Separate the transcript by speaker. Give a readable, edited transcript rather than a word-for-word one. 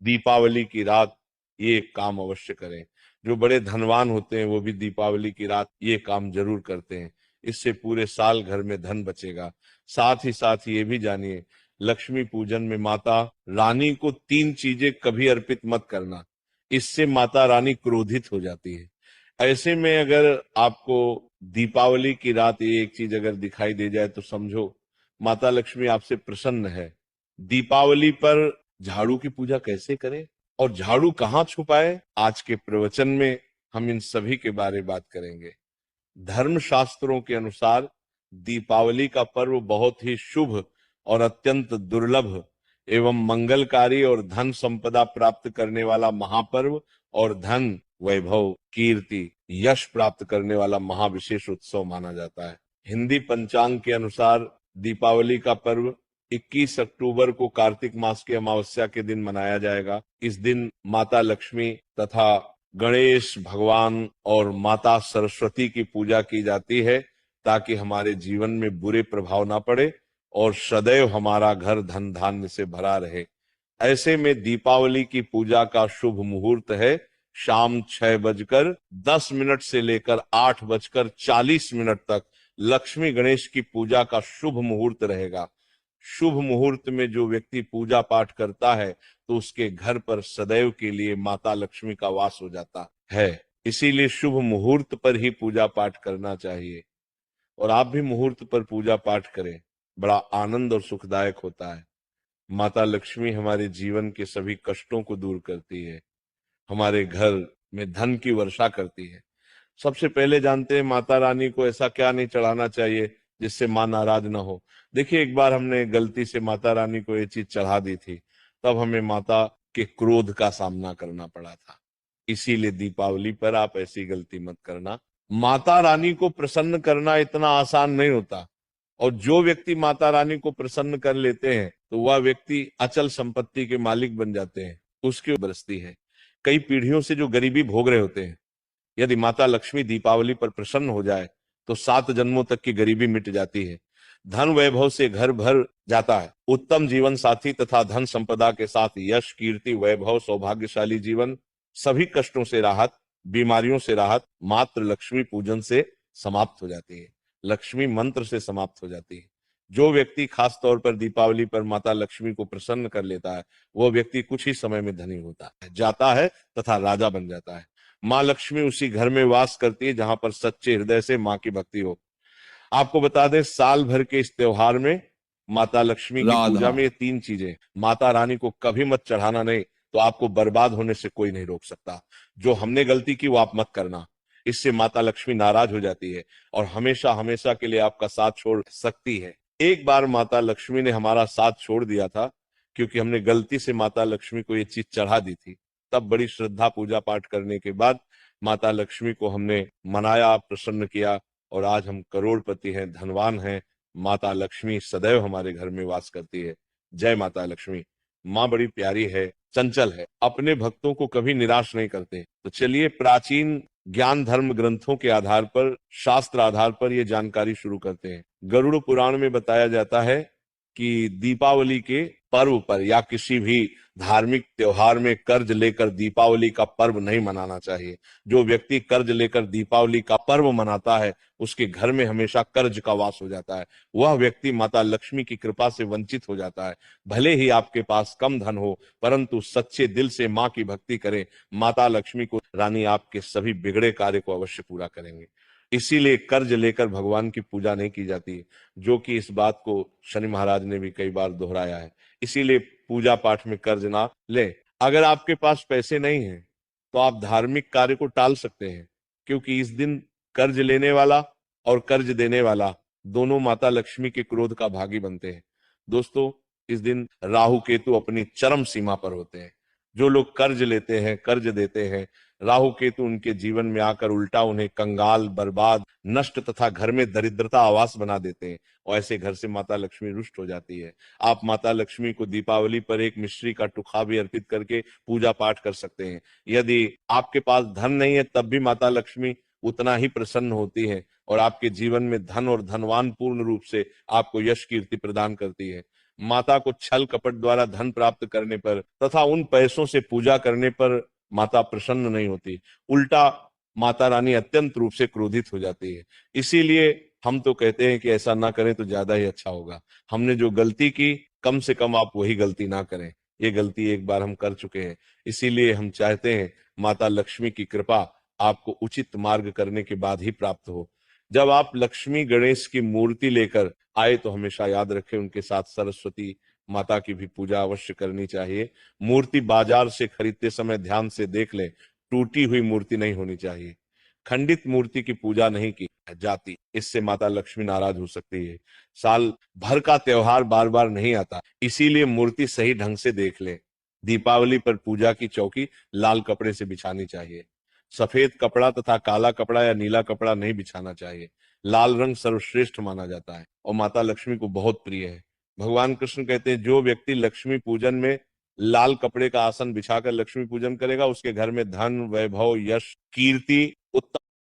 Speaker 1: दीपावली की रात ये काम अवश्य करें। जो बड़े धनवान होते हैं वो भी दीपावली की रात ये काम जरूर करते हैं। इससे पूरे साल घर में धन बचेगा। साथ ही ये भी जानिए, लक्ष्मी पूजन में माता रानी को 3 चीजें कभी अर्पित मत करना, इससे माता रानी क्रोधित हो जाती है। ऐसे में अगर आपको दीपावली की रात ये एक चीज अगर दिखाई दे जाए तो समझो माता लक्ष्मी आपसे प्रसन्न है। दीपावली पर झाड़ू की पूजा कैसे करें और झाड़ू कहाँ छुपाए, आज के प्रवचन में हम इन सभी के बारे में बात करेंगे। धर्म शास्त्रों के अनुसार दीपावली का पर्व बहुत ही शुभ और अत्यंत दुर्लभ एवं मंगलकारी और धन संपदा प्राप्त करने वाला महापर्व और धन वैभव कीर्ति यश प्राप्त करने वाला महाविशेष उत्सव माना जाता है। हिंदी पंचांग के अनुसार दीपावली का पर्व 21 अक्टूबर को कार्तिक मास की अमावस्या के दिन मनाया जाएगा। इस दिन माता लक्ष्मी तथा गणेश भगवान और माता सरस्वती की पूजा की जाती है ताकि हमारे जीवन में बुरे प्रभाव ना पड़े और सदैव हमारा घर धन धान्य से भरा रहे। ऐसे में दीपावली की पूजा का शुभ मुहूर्त है शाम 6:10 से लेकर 8:40 तक लक्ष्मी गणेश की पूजा का शुभ मुहूर्त रहेगा। शुभ मुहूर्त में जो व्यक्ति पूजा पाठ करता है तो उसके घर पर सदैव के लिए माता लक्ष्मी का वास हो जाता है। इसीलिए शुभ मुहूर्त पर ही पूजा पाठ करना चाहिए और आप भी मुहूर्त पर पूजा पाठ करें, बड़ा आनंद और सुखदायक होता है। माता लक्ष्मी हमारे जीवन के सभी कष्टों को दूर करती है, हमारे घर में धन की वर्षा करती है। सबसे पहले जानते हैं माता रानी को ऐसा क्या नहीं चढ़ाना चाहिए जिससे मां नाराज ना हो। देखिए, एक बार हमने गलती से माता रानी को ये चीज चढ़ा दी थी, तब हमें माता के क्रोध का सामना करना पड़ा था। इसीलिए दीपावली पर आप ऐसी गलती मत करना। माता रानी को प्रसन्न करना इतना आसान नहीं होता और जो व्यक्ति माता रानी को प्रसन्न कर लेते हैं तो वह व्यक्ति अचल संपत्ति के मालिक बन जाते हैं, उसकी बरसती है। कई पीढ़ियों से जो गरीबी भोग रहे होते हैं, यदि माता लक्ष्मी दीपावली पर प्रसन्न हो जाए तो 7 जन्मों तक की गरीबी मिट जाती है। धन वैभव से घर भर जाता है। उत्तम जीवन साथी तथा धन संपदा के साथ यश कीर्ति वैभव सौभाग्यशाली जीवन, सभी कष्टों से राहत, बीमारियों से राहत मात्र लक्ष्मी पूजन से समाप्त हो जाती है, लक्ष्मी मंत्र से समाप्त हो जाती है। जो व्यक्ति खास तौर पर दीपावली पर माता लक्ष्मी को प्रसन्न कर लेता है वो व्यक्ति कुछ ही समय में धनी होता है, जाता है तथा राजा बन जाता है। माँ लक्ष्मी उसी घर में वास करती है जहां पर सच्चे हृदय से माँ की भक्ति हो। आपको बता दें, साल भर के इस त्योहार में माता लक्ष्मी की पूजा
Speaker 2: राधा।
Speaker 1: में ये 3 चीजें, माता रानी को कभी मत चढ़ाना नहीं तो आपको बर्बाद होने से कोई नहीं रोक सकता। जो हमने गलती की वो आप मत करना, इससे माता लक्ष्मी नाराज हो जाती है और हमेशा हमेशा के लिए आपका साथ छोड़ सकती है। एक बार माता लक्ष्मी ने हमारा साथ छोड़ दिया था क्योंकि हमने गलती से माता लक्ष्मी को ये चीज चढ़ा दी थी। तब बड़ी श्रद्धा पूजा पाठ करने के बाद माता लक्ष्मी को हमने मनाया, प्रसन्न किया और आज हम करोड़पति हैं, धनवान हैं। माता लक्ष्मी सदैव हमारे घर में वास करती है। जय माता लक्ष्मी। माँ बड़ी प्यारी है, चंचल है, अपने भक्तों को कभी निराश नहीं करते। तो चलिए प्राचीन ज्ञान धर्म ग्रंथों के आधार पर, शास्त्र आधार पर ये जानकारी शुरू करते हैं। गरुड़ पुराण में बताया जाता है कि दीपावली के पर्व पर या किसी भी धार्मिक त्योहार में कर्ज लेकर दीपावली का पर्व नहीं मनाना चाहिए। जो व्यक्ति कर्ज लेकर दीपावली का पर्व मनाता है उसके घर में हमेशा कर्ज का वास हो जाता है। वह व्यक्ति माता लक्ष्मी की कृपा से वंचित हो जाता है। भले ही आपके पास कम धन हो परंतु सच्चे दिल से माँ की भक्ति करें, माता लक्ष्मी को रानी आपके सभी बिगड़े कार्य को अवश्य पूरा करेंगे। इसीलिए कर्ज लेकर भगवान की पूजा नहीं की जाती, जो कि इस बात को शनि महाराज ने भी कई बार दोहराया है। इसीलिए पूजा पाठ में कर्ज ना ले। अगर आपके पास पैसे नहीं हैं तो आप धार्मिक कार्य को टाल सकते हैं, क्योंकि इस दिन कर्ज लेने वाला और कर्ज देने वाला दोनों माता लक्ष्मी के क्रोध का भागी बनते हैं। दोस्तों, इस दिन राहु केतु अपनी चरम सीमा पर होते हैं। जो लोग कर्ज लेते हैं, कर्ज देते हैं, राहु केतु उनके जीवन में आकर उल्टा उन्हें कंगाल, बर्बाद, नष्ट तथा घर में दरिद्रता आवास बना देते हैं और ऐसे घर से माता लक्ष्मी रुष्ट हो जाती है। आप माता लक्ष्मी को दीपावली पर एक मिश्री का टुकड़ा भी अर्पित करके पूजा पाठ कर सकते हैं। यदि आपके पास धन नहीं है तब भी माता लक्ष्मी उतना ही प्रसन्न होती है और आपके जीवन में धन और धनवान पूर्ण रूप से आपको यश कीर्ति प्रदान करती है। माता को छल कपट द्वारा धन प्राप्त करने पर तथा उन पैसों से पूजा करने पर माता प्रसन्न नहीं होती, उल्टा माता रानी अत्यंत रूप से क्रोधित हो जाती है। इसीलिए हम तो कहते हैं कि ऐसा ना करें तो ज्यादा ही अच्छा होगा। हमने जो गलती की, कम से कम आप वही गलती ना करें। ये गलती एक बार हम कर चुके हैं, इसीलिए हम चाहते हैं माता लक्ष्मी की कृपा आपको उचित मार्ग करने के बाद ही प्राप्त हो। जब आप लक्ष्मी गणेश की मूर्ति लेकर आए तो हमेशा याद रखें उनके साथ सरस्वती माता की भी पूजा अवश्य करनी चाहिए। मूर्ति बाजार से खरीदते समय ध्यान से देख लें, टूटी हुई मूर्ति नहीं होनी चाहिए। खंडित मूर्ति की पूजा नहीं की जाती, इससे माता लक्ष्मी नाराज हो सकती है। साल भर का त्योहार बार बार नहीं आता, इसीलिए मूर्ति सही ढंग से देख लें। दीपावली पर पूजा की चौकी लाल कपड़े से बिछानी चाहिए। सफेद कपड़ा तथा काला कपड़ा या नीला कपड़ा नहीं बिछाना चाहिए। लाल रंग सर्वश्रेष्ठ माना जाता है और माता लक्ष्मी को बहुत प्रिय है। भगवान कृष्ण कहते हैं, जो व्यक्ति लक्ष्मी पूजन में लाल कपड़े का आसन बिछाकर लक्ष्मी पूजन करेगा, उसके घर में धन, वैभव, यश, कीर्ति, उत्तम